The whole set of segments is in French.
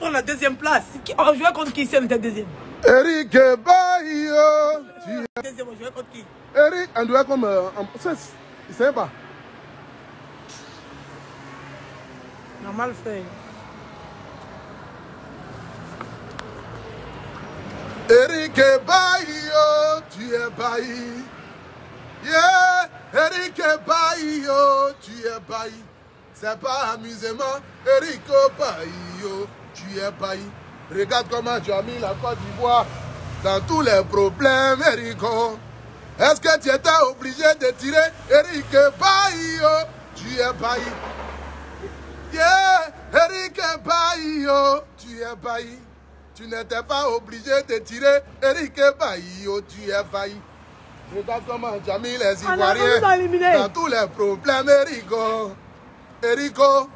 prendre la deuxième place. On jouait contre qui si on était deuxième? Eric Bayo. Deuxième, on jouait contre qui? Eric, on doit comme... il sait pas. On a mal fait. Eric Bayo, tu es bailli. Yeah, Eric Bayo, tu es bailli. C'est pas amusement, Eric Bayo, tu es bailli. Regarde comment tu as mis la Côte d'Ivoire dans tous les problèmes, Erico. Est-ce que tu étais obligé de tirer Eric Bayo, tu es bailli. Yeah, Eric Bayo, tu es bailli. Tu n'étais pas obligé de tirer Eric Bayo, tu es bailli. Regarde comment tu as mis les Ivoiriens dans tous les problèmes, Erico. Erico,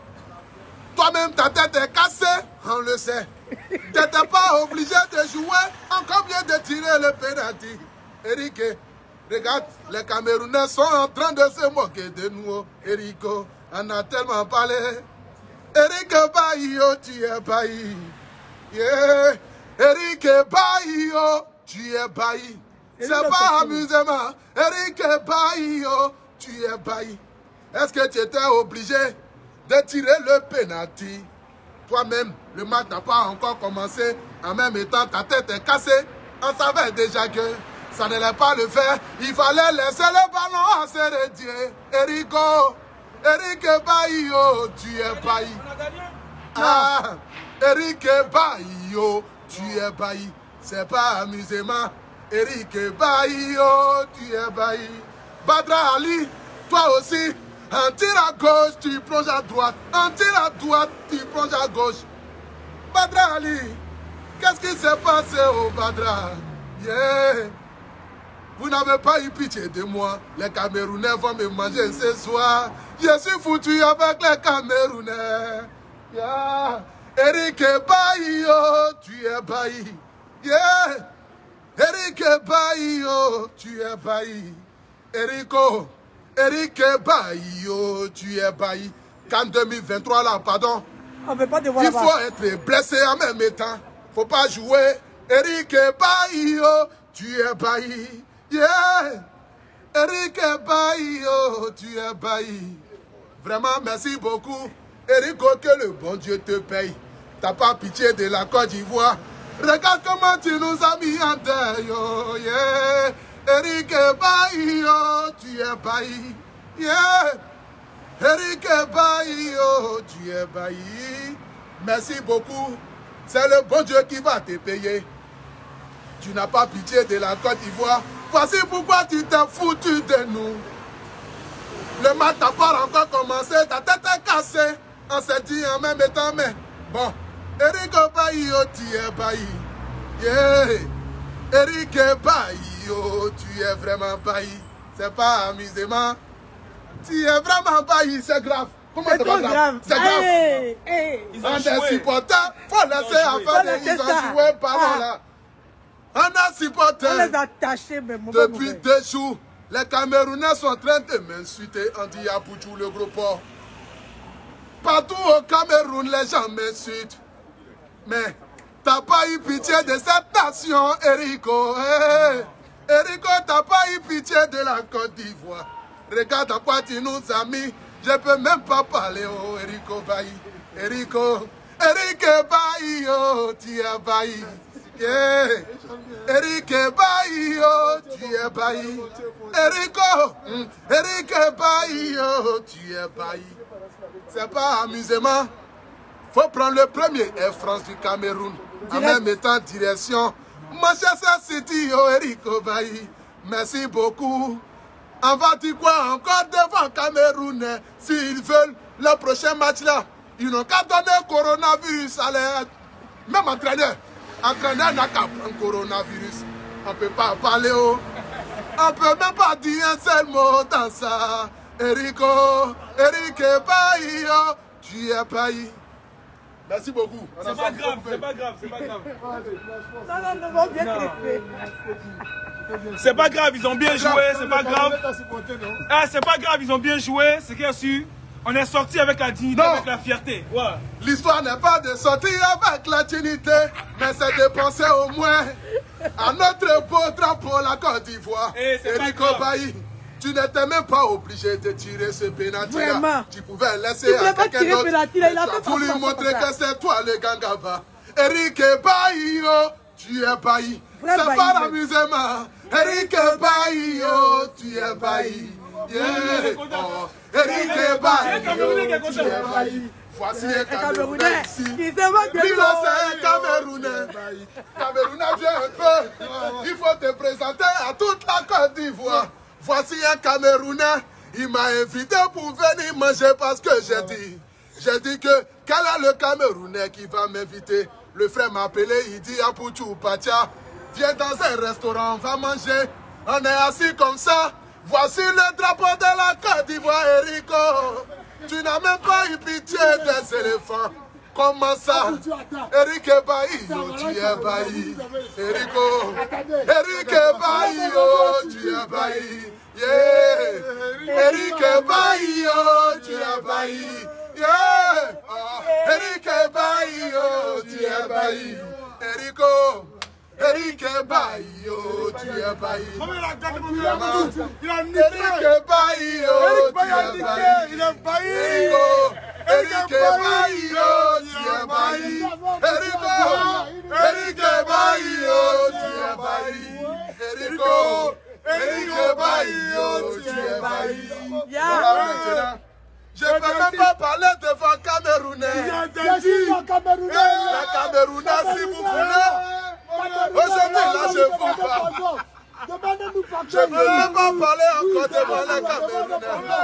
toi-même ta tête est cassée, on le sait. Tu n'étais pas obligé de jouer, encore bien de tirer le penalty. Eric, regarde, les Camerounais sont en train de se moquer de nous. Erico, on a tellement parlé. Eric Bayo, tu es bailli. Yeah. Eric Bayo, tu es bailli. C'est pas amusement. Eric Bayo, tu es bailli. Est-ce que tu étais obligé de tirer le penalty? Toi-même, le match n'a pas encore commencé. En même temps, ta tête est cassée. On savait déjà que ça n'allait pas le faire. Il fallait laisser le ballon à Sérédier. Erico, Eric Bayo, tu es bailli. Ah, Eric Bayo, tu es bailli. C'est pas amusement. Eric Bayo, tu es bailli. Badra Ali, toi aussi. Un tir à gauche, tu plonges à droite. Un tir à droite, tu plonges à gauche. Badra Ali, qu'est-ce qui s'est passé au Badra? Yeah. Vous n'avez pas eu pitié de moi. Les Camerounais vont me manger ce soir. Je suis foutu avec les Camerounais. Yeah. Eric Bayo, tu es bailli. Yeah. Eric Bayo, tu es bailli. Erico. Eric Bayo, tu es bailli. Qu'en 2023 là, pardon. On veut pas te voir. Il faut être blessé en même temps. Faut pas jouer. Eric Bayo, tu es bailli. Yeah. Eric Bayo, tu es bailli. Vraiment, merci beaucoup. Erico, que le bon Dieu te paye. T'as pas pitié de la Côte d'Ivoire. Regarde comment tu nous as mis en terre. Yeah. Eric Bayo, tu es bailli. Yeah. Eric Bayo, tu es bailli. Merci beaucoup. C'est le bon Dieu qui va te payer. Tu n'as pas pitié de la Côte d'Ivoire. Voici pourquoi tu t'es foutu de nous. Le match n'a pas encore commencé. Ta tête est cassée. On s'est dit en même temps, mais bon. Eric Bayo, tu es bailli. Yeah. Eric Bayo, tu es vraiment bailli. C'est pas amusement. Tu es vraiment bailli, c'est grave. Comment c'est pas grave? C'est grave. Hey, hey. On est supporters, faut laisser affaire de ils ont joué par là. On a supporté. On les a attachés, mais depuis 2 jours. Les Camerounais sont en train de m'insulter. On dit Yapouchou, le gros porc. Partout au Cameroun, les gens m'insultent. Mais t'as pas eu pitié de cette nation, Erico. Hey. Erico, t'as pas eu pitié de la Côte d'Ivoire. Regarde à quoi tu nous as mis. Je peux même pas parler, oh, Erico Bailly. Erico, Eric Bayo, tu es bailli. Yeah. Eric Bayo, tu es bailli. Erico, Eric Bayo, tu es bailli. C'est pas amusement. Faut prendre le premier Air France du Cameroun. En même temps, direction Manchester City, oh Erico Bailly. Merci beaucoup. On va dire quoi encore devant Cameroun? S'ils veulent le prochain match là, ils n'ont qu'à donner coronavirus à l'aide. Même entraîneur n'a qu'à prendre coronavirus. On ne peut pas parler. Oh. On ne peut même pas dire un seul mot dans ça. Erico, Eric Bayo, tu es Bailly. Merci beaucoup. C'est pas grave, c'est pas grave, c'est pas grave. Non, bien traité. C'est pas grave, ils ont bien joué, c'est pas grave. Ah, c'est pas grave, ils ont bien joué, c'est qu'il y a su. On est sorti avec la dignité, Non. avec la fierté. Ouais. L'histoire n'est pas de sortir avec la dignité, mais c'est de penser au moins à notre beau drapeau, la Côte d'Ivoire. Eh, c'est pas Eric grave. Obaï, tu n'étais même pas obligé de tirer ce pénalty. Vraiment. Tu pouvais laisser Il voulait à pas quelqu'un tirer d'autre. penalty, là, il a Tu fait as voulu passer montrer ça. que c'est toi le Gangaba. Eric Obaï, oh, tu es bailli. Vrai C'est bailli, pas même. l'amusement. Eric Obaï, oh, tu es bailli. Yeah. Oh. Eric Obaï, oh, tu es bailli. Voici un Camerounais ici. Il se moque de Lui, nous. là, c'est un Camerounais. Camerounais, viens un peu. Il faut te présenter à toute la Côte d'Ivoire. Voici un Camerounais. Il m'a invité pour venir manger parce que j'ai dit que quel est le Camerounais qui va m'inviter? Le frère m'a appelé, il dit Apouchou Pacha, viens dans un restaurant, on va manger. On est assis comme ça. Voici le drapeau de la Côte d'Ivoire, Erico. Tu n'as même pas eu pitié des éléphants. Comment ça? Eric Bailly, oh, tu es Bailly. Erico. Eric Bailly, oh, tu es Bailly. Yeah. Eric Bailly, oh, tu es Bailly. Yeah. Oh. Eric Bailly, oh, tu es Bailly. Erico. Eric Bailly, oh, tu es Bailly. Il a niqué. Eric Bailly, oh, tu es Bailly. Il a bailli. Eric Bailly, oh, tu es Bailly. Eric Bailly, oh, tu es Bailly. Eric Bailly, oh, tu es Bailly. Voilà maintenant. Je ne peux même pas parler devant Camerounais. Les Camerounais, si vous voulez. Aujourd'hui, là, je vous parle. Je ne peux même pas parler encore devant les Camerounais.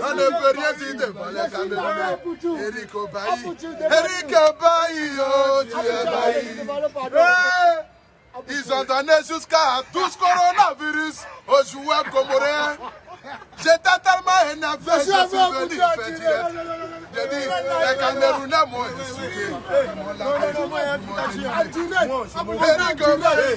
On ne peut rien dire devant les Camerounais. Eric Bailly. Eric Bailly, oh, tu es Bailly. Ils ont donné jusqu'à 12 coronavirus aux joueurs comoriens. J'étais tellement énervé, je suis venu faire direct. J'ai dit, les Camerounais m'ont insulté. Ils m'ont lavé. Eric Bailly,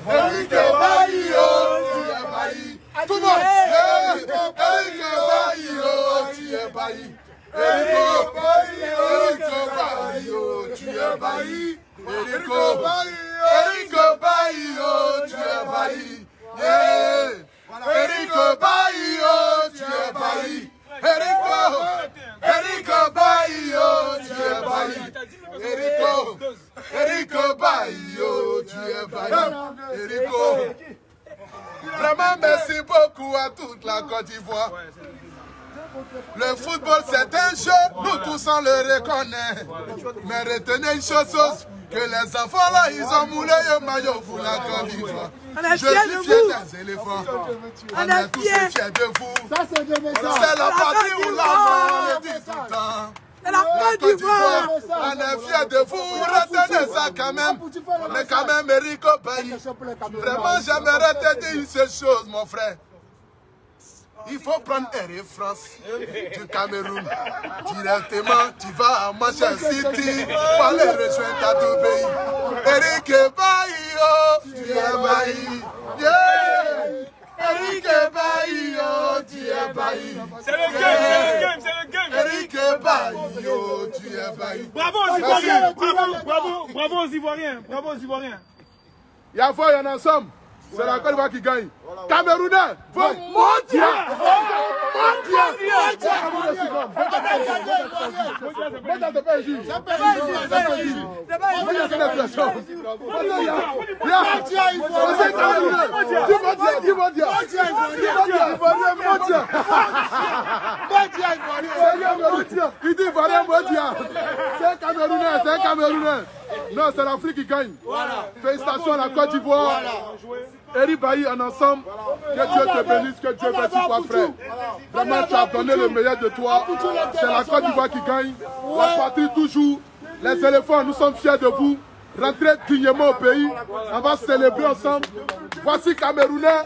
Eric Bailly, oh, tu es Bailly. Tout le monde, Eric Bailly, oh, tu es Bailly. Eric Bailly, oh, tu es Bailly. Eric Bailly, oh, tu es Bailly. Yeah. Eric Bailly, oh, tu es Bailly. Eric Bailly, oh, tu es Bailly. Eric Bailly, oh, tu es Bailly. Eric. Vraiment, merci beaucoup à toute la Côte d'Ivoire. Le football, c'est un jeu, nous tous on le reconnaît. Mais retenez une chose, que les enfants là, ils ont moulé le maillot pour la Côte d'Ivoire. Je suis fier des éléphants. On est tous fiers de vous. C'est la partie où l'avant, on le dit tout le temps. C'est la Côte d'Ivoire. On est fiers de vous. Retenez ça quand même. Mais quand même, Eric Bailly. Vraiment, j'aimerais te dire ces choses, mon frère. Il faut prendre Air France du Cameroun. Directement, tu vas à Manchester City pour aller rejoindre ta deux pays. Eric Bailly, oh, tu es Bailly. Yeah. Eric Bailly, oh, tu es Bailly. C'est le game, c'est le game. Eric Bailly, oh, tu es Bailly. Bravo aux Ivoiriens. Bravo aux Ivoiriens. Bravo aux Ivoiriens. Il y a foi, il y en a ensemble. C'est la Côte d'Ivoire qui gagne. Camerounais, vos mondial. Il dit Ivoirien mondial. C'est un Camerounais, c'est un Camerounais. Non, c'est l'Afrique qui gagne. Félicitations à la Côte d'Ivoire. Eric Bailly en ensemble. Que Dieu te bénisse, que Dieu bénisse toi, frère. Vraiment, tu as donné le meilleur de toi. C'est la Côte d'Ivoire qui gagne. La patrie toujours. Les éléphants, nous sommes fiers de vous. Rentrez dignement au pays. On va célébrer ensemble. Voici Camerounais,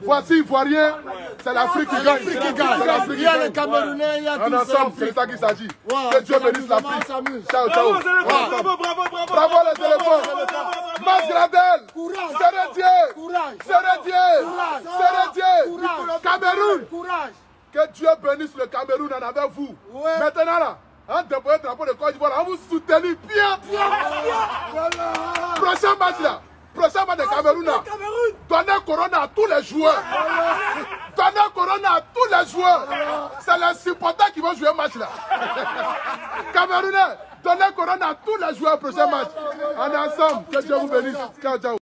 voici Ivoirien. C'est l'Afrique qui gagne. Il y a les Camerounais, il y a On est ensemble, c'est de ça qu'il s'agit. Que Dieu bénisse l'Afrique. Ciao, ciao. Bravo, bravo, bravo. Bravo les éléphants. Mas Gradel. Seredier. Cameroun. Que Dieu bénisse le Cameroun en avec vous. Ouais. Maintenant là, en déployant le drapeau de Côte d'Ivoire, on vous soutenir bien. Voilà. Prochain match là. Prochain match de Cameroun là. Donnez Corona à tous les joueurs. Donnez Corona à tous les joueurs. C'est les supporters qui vont jouer le match là. Camerounais, donnez Corona à tous les joueurs au prochain match. On est ensemble. Que Dieu vous bénisse. Ciao, ciao.